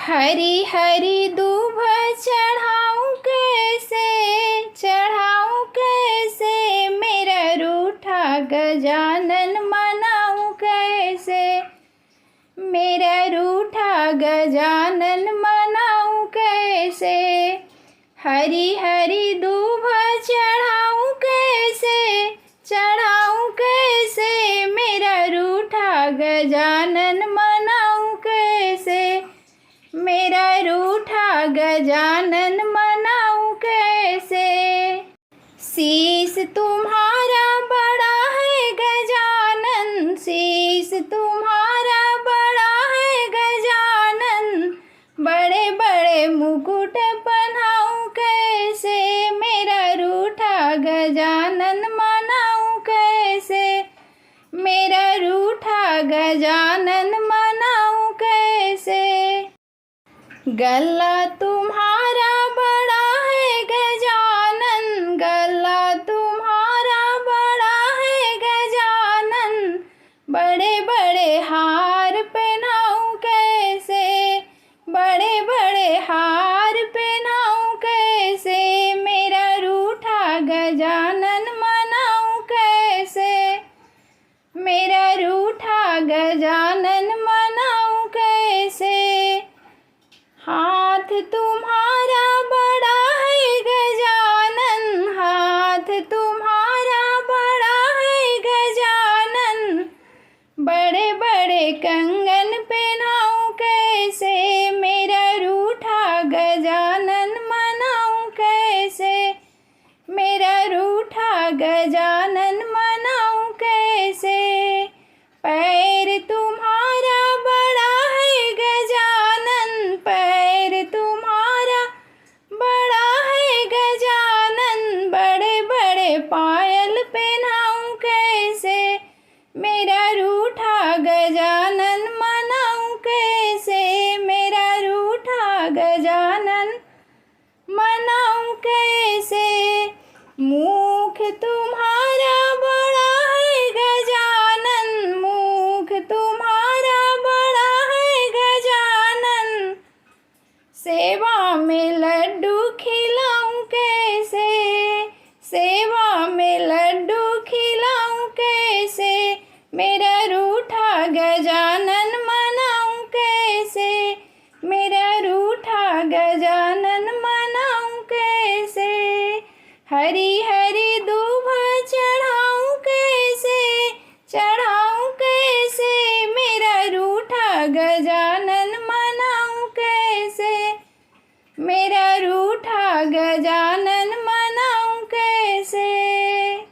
हरी हरी दूब चढ़ाऊं कैसे मेरा रूठा गजानन मनाऊं कैसे, मेरा रूठा गजानन मनाऊं कैसे। हरी हरी दूब चढ़ाऊं कैसे मेरा रूठा गजानन मनाऊं कैसे, मेरा रूठा गजानन मनाऊं कैसे। शीश तुम्हारा बड़ा है गजानन, शीश तुम्हारा बड़ा है गजानन, बड़े बड़े मुकुट पहनाऊं कैसे मेरा रूठा गजानन मनाऊं कैसे, मेरा रूठा गजानन मनाऊं कैसे। गला तुम्हारा बड़ा है गजानन, गला तुम्हारा बड़ा है गजानन, बड़े बड़े हार पहनाऊं कैसे, बड़े बड़े हार पहनाऊं कैसे मेरा रूठा गजानन मनाऊं कैसे, मेरा रूठा गजानन मनाऊं कैसे। हाथ तुम्हारा बड़ा है गजानन, हाथ तुम्हारा बड़ा है गजानन, बड़े बड़े कंगन पहनाऊं कैसे मेरा रूठा गजानन मनाऊं कैसे, मेरा रूठा गजानन मनाऊं कैसे। पैर तुम्हारा बड़ा है गजानन, पैर तुम्हारा बड़ा है गजानन, बड़े बड़े पायल पहनाऊं कैसे मेरा रूठा गजानन मनाऊं कैसे, मेरा रूठा गजानन मनाऊं कैसे। मुख तुम्हारा बड़ा है गजानन, मुख तुम्हारा बड़ा है गजानन, सेवा में लड्डू खिलाऊं कैसे, सेवा में लड्डू खिलाऊं कैसे मेरा रूठा गजानन मनाऊं कैसे, मेरा रूठा गजानन मनाऊं कैसे। हरी हरी दूब चढ़ाऊं कैसे मेरा रूठा गजानन मनाऊं कैसे, मेरा रूठा गजानन